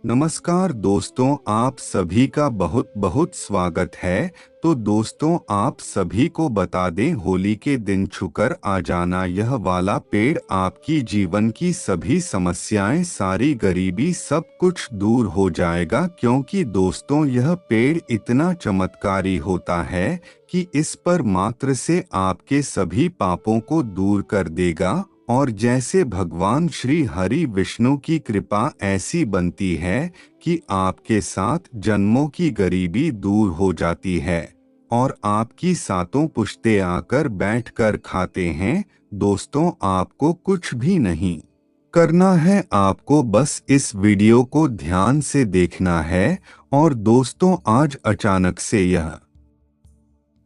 नमस्कार दोस्तों, आप सभी का बहुत बहुत स्वागत है। तो दोस्तों, आप सभी को बता दें, होली के दिन छुकर आ जाना यह वाला पेड़ आपकी जीवन की सभी समस्याएं, सारी गरीबी, सब कुछ दूर हो जाएगा। क्योंकि दोस्तों, यह पेड़ इतना चमत्कारी होता है कि इस पर मात्र से आपके सभी पापों को दूर कर देगा। और जैसे भगवान श्री हरि विष्णु की कृपा ऐसी बनती है कि आपके साथ जन्मों की गरीबी दूर हो जाती है और आपकी सातों पुश्ते आकर बैठकर खाते हैं। दोस्तों, आपको कुछ भी नहीं करना है, आपको बस इस वीडियो को ध्यान से देखना है। और दोस्तों, आज अचानक से यह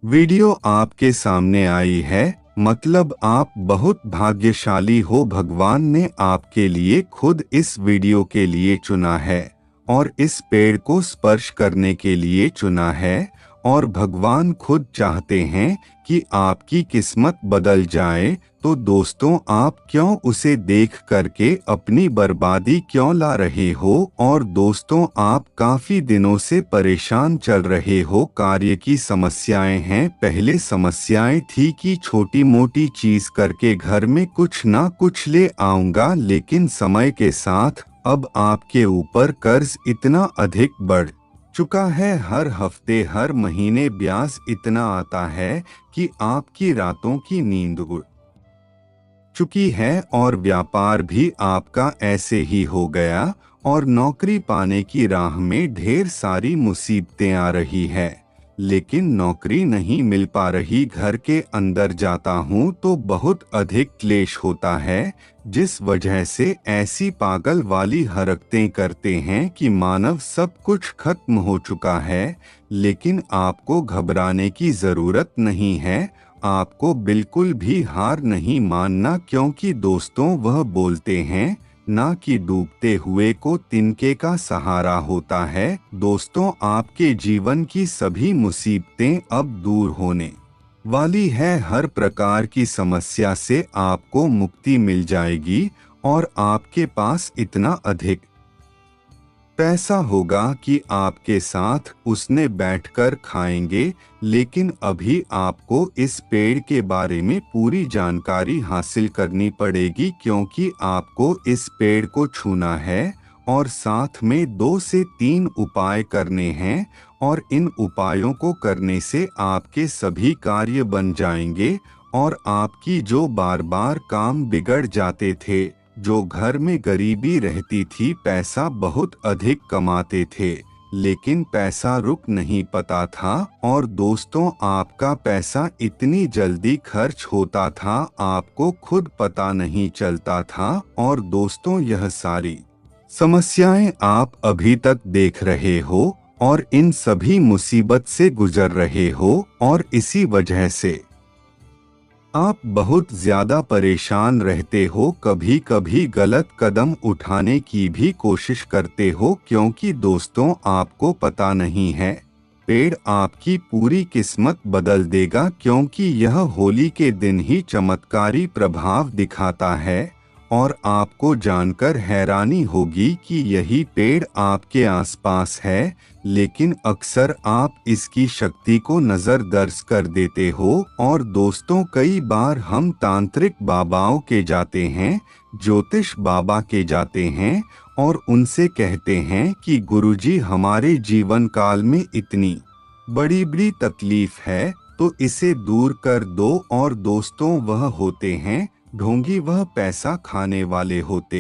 वीडियो आपके सामने आई है, मतलब आप बहुत भाग्यशाली हो। भगवान ने आपके लिए खुद इस वीडियो के लिए चुना है और इस पेड़ को स्पर्श करने के लिए चुना है। और भगवान खुद चाहते हैं कि आपकी किस्मत बदल जाए। तो दोस्तों, आप क्यों उसे देख करके अपनी बर्बादी क्यों ला रहे हो? और दोस्तों, आप काफी दिनों से परेशान चल रहे हो, कार्य की समस्याएं हैं। पहले समस्याएं थी कि छोटी मोटी चीज करके घर में कुछ ना कुछ ले आऊंगा, लेकिन समय के साथ अब आपके ऊपर कर्ज इतना अधिक बढ़ चुका है। हर हफ्ते हर महीने ब्याज इतना आता है कि आपकी रातों की नींद उड़ चुकी है। और व्यापार भी आपका ऐसे ही हो गया और नौकरी पाने की राह में ढेर सारी मुसीबतें आ रही है, लेकिन नौकरी नहीं मिल पा रही। घर के अंदर जाता हूँ तो बहुत अधिक क्लेश होता है, जिस वजह से ऐसी पागल वाली हरकतें करते हैं कि मानव सब कुछ खत्म हो चुका है। लेकिन आपको घबराने की जरूरत नहीं है, आपको बिल्कुल भी हार नहीं मानना। क्योंकि दोस्तों, वह बोलते हैं ना कि डूबते हुए को तिनके का सहारा होता है। दोस्तों, आपके जीवन की सभी मुसीबतें अब दूर होने वाली है। हर प्रकार की समस्या से आपको मुक्ति मिल जाएगी और आपके पास इतना अधिक पैसा होगा कि आपके साथ उसने बैठकर खाएंगे। लेकिन अभी आपको इस पेड़ के बारे में पूरी जानकारी हासिल करनी पड़ेगी, क्योंकि आपको इस पेड़ को छूना है और साथ में 2 से 3 उपाय करने हैं। और इन उपायों को करने से आपके सभी कार्य बन जाएंगे और आपकी जो बार बार काम बिगड़ जाते थे, जो घर में गरीबी रहती थी, पैसा बहुत अधिक कमाते थे लेकिन पैसा रुक नहीं पाता था। और दोस्तों, आपका पैसा इतनी जल्दी खर्च होता था, आपको खुद पता नहीं चलता था। और दोस्तों, यह सारी समस्याएं आप अभी तक देख रहे हो और इन सभी मुसीबत से गुजर रहे हो। और इसी वजह से आप बहुत ज्यादा परेशान रहते हो, कभी कभी गलत कदम उठाने की भी कोशिश करते हो। क्योंकि दोस्तों, आपको पता नहीं है, पेड़ आपकी पूरी किस्मत बदल देगा। क्योंकि यह होली के दिन ही चमत्कारी प्रभाव दिखाता है। और आपको जानकर हैरानी होगी कि यही पेड़ आपके आसपास है, लेकिन अक्सर आप इसकी शक्ति को नजरअंदाज कर देते हो। और दोस्तों, कई बार हम तांत्रिक बाबाओं के जाते हैं, ज्योतिष बाबा के जाते हैं और उनसे कहते हैं कि गुरुजी, हमारे जीवन काल में इतनी बड़ी बड़ी तकलीफ है, तो इसे दूर कर दो। और दोस्तों, वह होते हैं ढोंगी, वह पैसा खाने वाले होते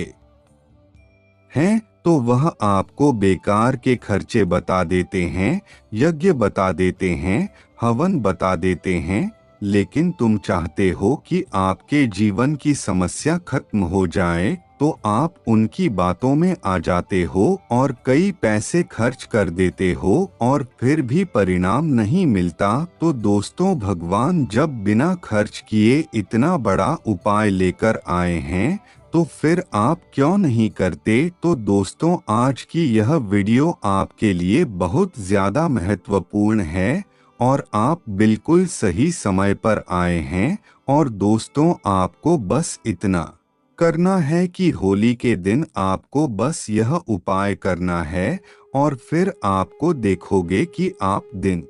हैं। तो वह आपको बेकार के खर्चे बता देते हैं, यज्ञ बता देते हैं, हवन बता देते हैं। लेकिन तुम चाहते हो कि आपके जीवन की समस्या खत्म हो जाए, तो आप उनकी बातों में आ जाते हो और कई पैसे खर्च कर देते हो और फिर भी परिणाम नहीं मिलता। तो दोस्तों, भगवान जब बिना खर्च किए इतना बड़ा उपाय लेकर आए हैं, तो फिर आप क्यों नहीं करते? तो दोस्तों, आज की यह वीडियो आपके लिए बहुत ज़्यादा महत्वपूर्ण है और आप बिल्कुल सही समय पर आए हैं। और दोस्तों, आपको बस इतना करना है कि होली के दिन आपको बस यह उपाय करना है और फिर आपको देखोगे कि आप दिन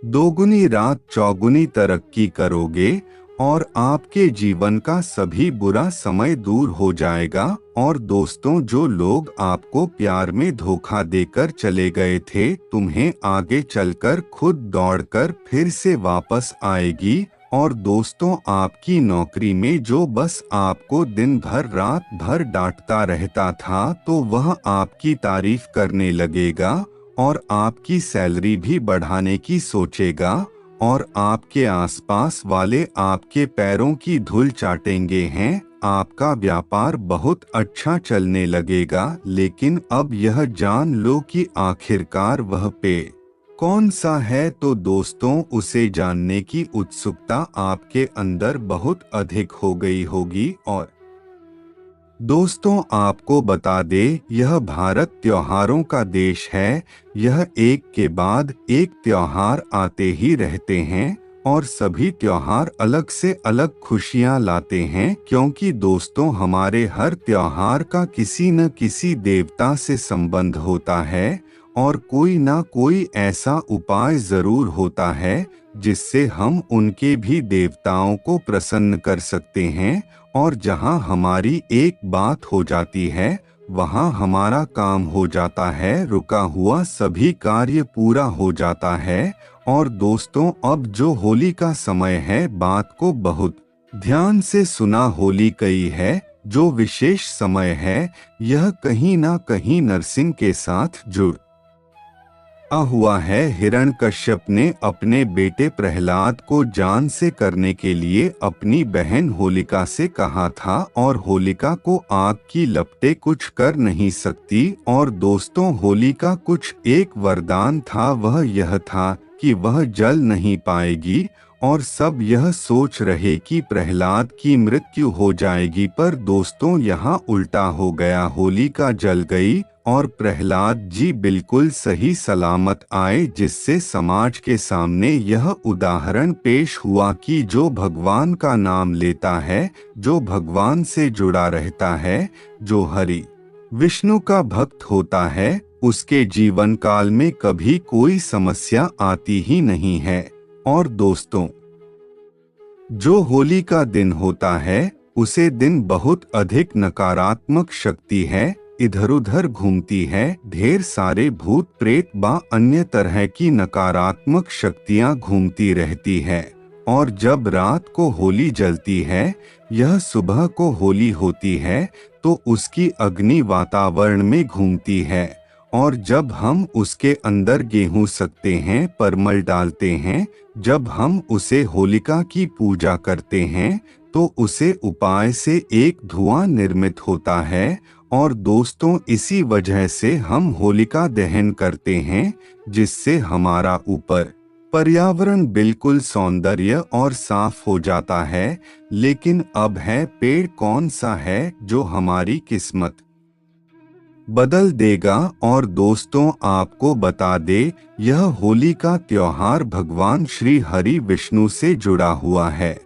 दोगुनी रात चौगुनी तरक्की करोगे और आपके जीवन का सभी बुरा समय दूर हो जाएगा। और दोस्तों, जो लोग आपको प्यार में धोखा देकर चले गए थे, तुम्हें आगे चलकर खुद दौड़कर फिर से वापस आएगी। और दोस्तों, आपकी नौकरी में जो बस आपको दिन भर रात भर डांटता रहता था, तो वह आपकी तारीफ करने लगेगा और आपकी सैलरी भी बढ़ाने की सोचेगा। और आपके आसपास वाले आपके पैरों की धूल चाटेंगे हैं। आपका व्यापार बहुत अच्छा चलने लगेगा। लेकिन अब यह जान लो कि आखिरकार वह पेड़ कौन सा है। तो दोस्तों, उसे जानने की उत्सुकता आपके अंदर बहुत अधिक हो गई होगी। और दोस्तों, आपको बता दे, यह भारत त्योहारों का देश है। यह एक के बाद एक त्योहार आते ही रहते हैं और सभी त्योहार अलग से अलग खुशियां लाते हैं। क्योंकि दोस्तों, हमारे हर त्योहार का किसी न किसी देवता से संबंध होता है और कोई ना कोई ऐसा उपाय जरूर होता है जिससे हम उनके भी देवताओं को प्रसन्न कर सकते हैं। और जहां हमारी एक बात हो जाती है, वहां हमारा काम हो जाता है, रुका हुआ सभी कार्य पूरा हो जाता है। और दोस्तों, अब जो होली का समय है, बात को बहुत ध्यान से सुना। होली कई है जो विशेष समय है, यह कहीं ना कहीं नरसिंह के साथ जुड़ हुआ है। हिरण्यकश्यप ने अपने बेटे प्रहलाद को जान से करने के लिए अपनी बहन होलिका से कहा था और होलिका को आग की लपटें कुछ कर नहीं सकती। और दोस्तों, होलिका कुछ एक वरदान था, वह यह था कि वह जल नहीं पाएगी। और सब यह सोच रहे कि प्रहलाद की मृत्यु हो जाएगी, पर दोस्तों यहाँ उल्टा हो गया। होलिका जल गई और प्रहलाद जी बिल्कुल सही सलामत आए, जिससे समाज के सामने यह उदाहरण पेश हुआ कि जो भगवान का नाम लेता है, जो भगवान से जुड़ा रहता है, जो हरि विष्णु का भक्त होता है, उसके जीवन काल में कभी कोई समस्या आती ही नहीं है। और दोस्तों, जो होली का दिन होता है, उसे दिन बहुत अधिक नकारात्मक शक्ति है, इधर उधर घूमती है। ढेर सारे भूत प्रेत व अन्य तरह की नकारात्मक शक्तियां घूमती रहती है। और जब रात को होली जलती है, यह सुबह को होली होती है, तो उसकी अग्नि वातावरण में घूमती है। और जब हम उसके अंदर गेहूं सकते हैं, परमल डालते हैं, जब हम उसे होलिका की पूजा करते हैं, तो उसे उपाय से एक धुआं निर्मित होता है। और दोस्तों, इसी वजह से हम होलिका दहन करते हैं, जिससे हमारा ऊपर पर्यावरण बिल्कुल सौंदर्य और साफ हो जाता है। लेकिन अब है, पेड़ कौन सा है जो हमारी किस्मत बदल देगा। और दोस्तों, आपको बता दे, यह होली का त्योहार भगवान श्री हरि विष्णु से जुड़ा हुआ है।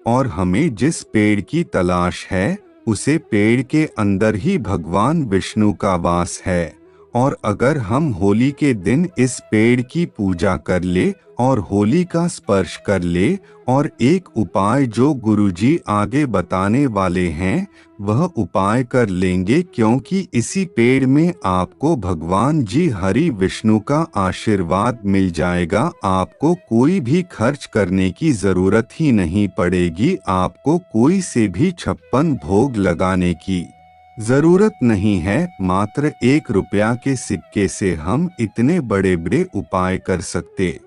और हमें जिस पेड़ की तलाश है, उसे पेड़ के अंदर ही भगवान विष्णु का वास है। और अगर हम होली के दिन इस पेड़ की पूजा कर ले और होली का स्पर्श कर ले, और एक उपाय जो गुरुजी आगे बताने वाले हैं, वह उपाय कर लेंगे, क्योंकि इसी पेड़ में आपको भगवान जी हरि विष्णु का आशीर्वाद मिल जाएगा। आपको कोई भी खर्च करने की जरूरत ही नहीं पड़ेगी, आपको कोई से भी 56 भोग लगाने की जरूरत नहीं है। मात्र 1 रुपया के सिक्के से हम इतने बड़े बड़े उपाय कर सकते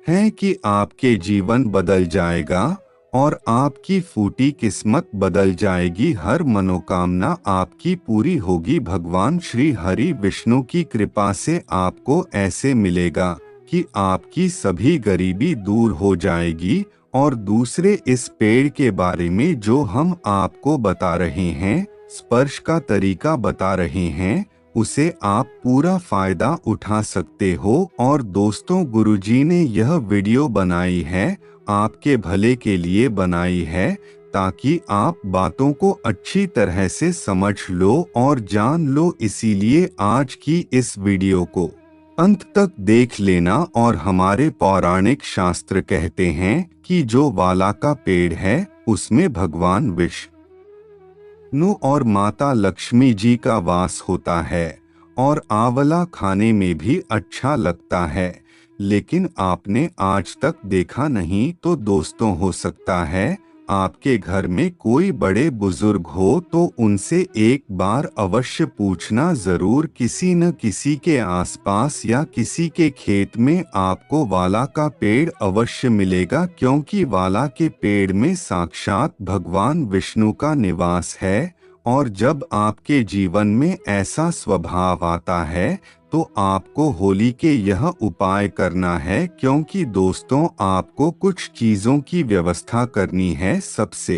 हैं कि आपके जीवन बदल जाएगा और आपकी फूटी किस्मत बदल जाएगी। हर मनोकामना आपकी पूरी होगी। भगवान श्री हरि विष्णु की कृपा से आपको ऐसे मिलेगा कि आपकी सभी गरीबी दूर हो जाएगी। और दूसरे, इस पेड़ के बारे में जो हम आपको बता रहे हैं, स्पर्श का तरीका बता रहे हैं, उसे आप पूरा फायदा उठा सकते हो। और दोस्तों, गुरुजी ने यह वीडियो बनाई है, आपके भले के लिए बनाई है, ताकि आप बातों को अच्छी तरह से समझ लो और जान लो। इसीलिए आज की इस वीडियो को अंत तक देख लेना। और हमारे पौराणिक शास्त्र कहते हैं कि जो वाला का पेड़ है उसमें भगवान विष्णु और माता लक्ष्मी जी का वास होता है और आंवला खाने में भी अच्छा लगता है, लेकिन आपने आज तक देखा नहीं। तो दोस्तों, हो सकता है आपके घर में कोई बड़े बुजुर्ग हो तो उनसे एक बार अवश्य पूछना जरूर। किसी न किसी के आसपास या किसी के खेत में आपको वाला का पेड़ अवश्य मिलेगा, क्योंकि वाला के पेड़ में साक्षात भगवान विष्णु का निवास है। और जब आपके जीवन में ऐसा स्वभाव आता है तो आपको होली के यह उपाय करना है, क्योंकि दोस्तों आपको कुछ चीजों की व्यवस्था करनी है। सबसे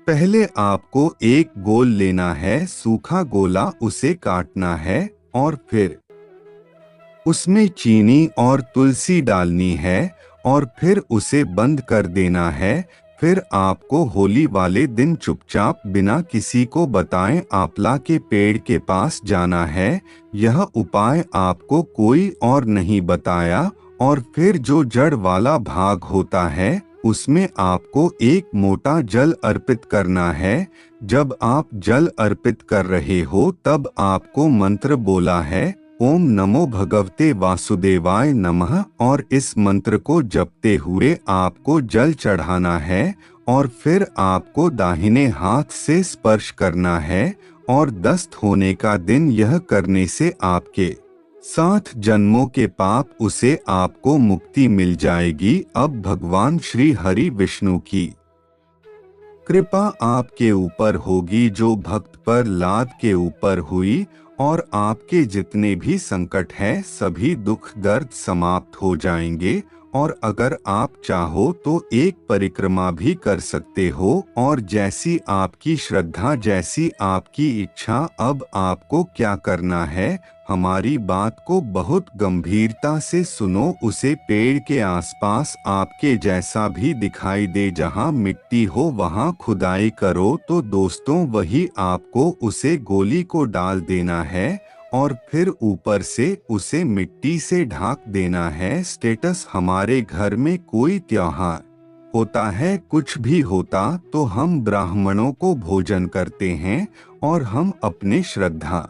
पहले आपको एक गोल लेना है, सूखा गोला, उसे काटना है और फिर उसमें चीनी और तुलसी डालनी है और फिर उसे बंद कर देना है। फिर आपको होली वाले दिन चुपचाप बिना किसी को बताएं आंवला के पेड़ के पास जाना है। यह उपाय आपको कोई और नहीं बताया। और फिर जो जड़ वाला भाग होता है उसमें आपको एक मोटा जल अर्पित करना है। जब आप जल अर्पित कर रहे हो तब आपको मंत्र बोला है, ओम नमो भगवते वासुदेवाय नमः, और इस मंत्र को जपते हुए आपको जल चढ़ाना है और फिर आपको दाहिने हाथ से स्पर्श करना है। और दस्त होने का दिन यह करने से आपके 7 जन्मों के पाप उसे आपको मुक्ति मिल जाएगी। अब भगवान श्री हरि विष्णु की कृपा आपके ऊपर होगी, जो भक्त पर लाद के ऊपर हुई, और आपके जितने भी संकट हैं सभी दुख दर्द समाप्त हो जाएंगे। और अगर आप चाहो तो एक परिक्रमा भी कर सकते हो, और जैसी आपकी श्रद्धा, जैसी आपकी इच्छा। अब आपको क्या करना है, हमारी बात को बहुत गंभीरता से सुनो। उसे पेड़ के आसपास आपके जैसा भी दिखाई दे जहां मिट्टी हो वहां खुदाई करो। तो दोस्तों वही आपको उसे गोली को डाल देना है और फिर ऊपर से उसे मिट्टी से ढाक देना है। स्टेटस, हमारे घर में कोई त्योहार होता है, कुछ भी होता, तो हम ब्राह्मणों को भोजन करते हैं और हम अपने श्रद्धा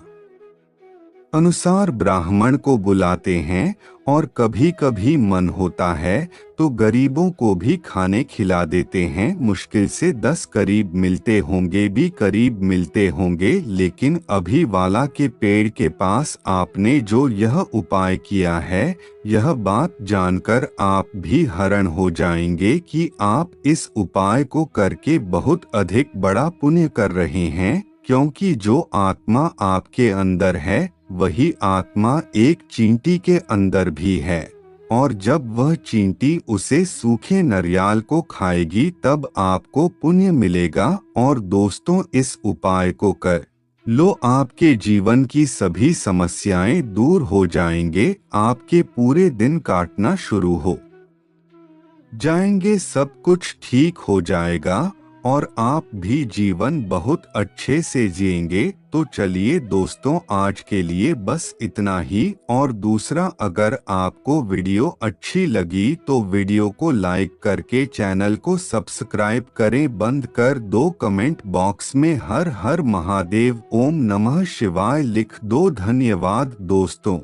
अनुसार ब्राह्मण को बुलाते हैं। और कभी कभी मन होता है तो गरीबों को भी खाने खिला देते हैं। मुश्किल से 10 करीब मिलते होंगे, भी करीब मिलते होंगे। लेकिन अभी वाला के पेड़ के पास आपने जो यह उपाय किया है, यह बात जानकर आप भी हैरान हो जाएंगे कि आप इस उपाय को करके बहुत अधिक बड़ा पुण्य कर रहे हैं। क्योंकि जो आत्मा आपके अंदर है वही आत्मा एक चींटी के अंदर भी है, और जब वह चींटी उसे सूखे नारियल को खाएगी तब आपको पुण्य मिलेगा। और दोस्तों इस उपाय को कर लो, आपके जीवन की सभी समस्याएं दूर हो जाएंगे, आपके पूरे दिन काटना शुरू हो जाएंगे, सब कुछ ठीक हो जाएगा और आप भी जीवन बहुत अच्छे से जिएंगे। तो चलिए दोस्तों, आज के लिए बस इतना ही। और दूसरा, अगर आपको वीडियो अच्छी लगी तो वीडियो को लाइक करके चैनल को सब्सक्राइब करें। बंद कर दो कमेंट बॉक्स में हर हर महादेव, ओम नमः शिवाय लिख दो। धन्यवाद दोस्तों।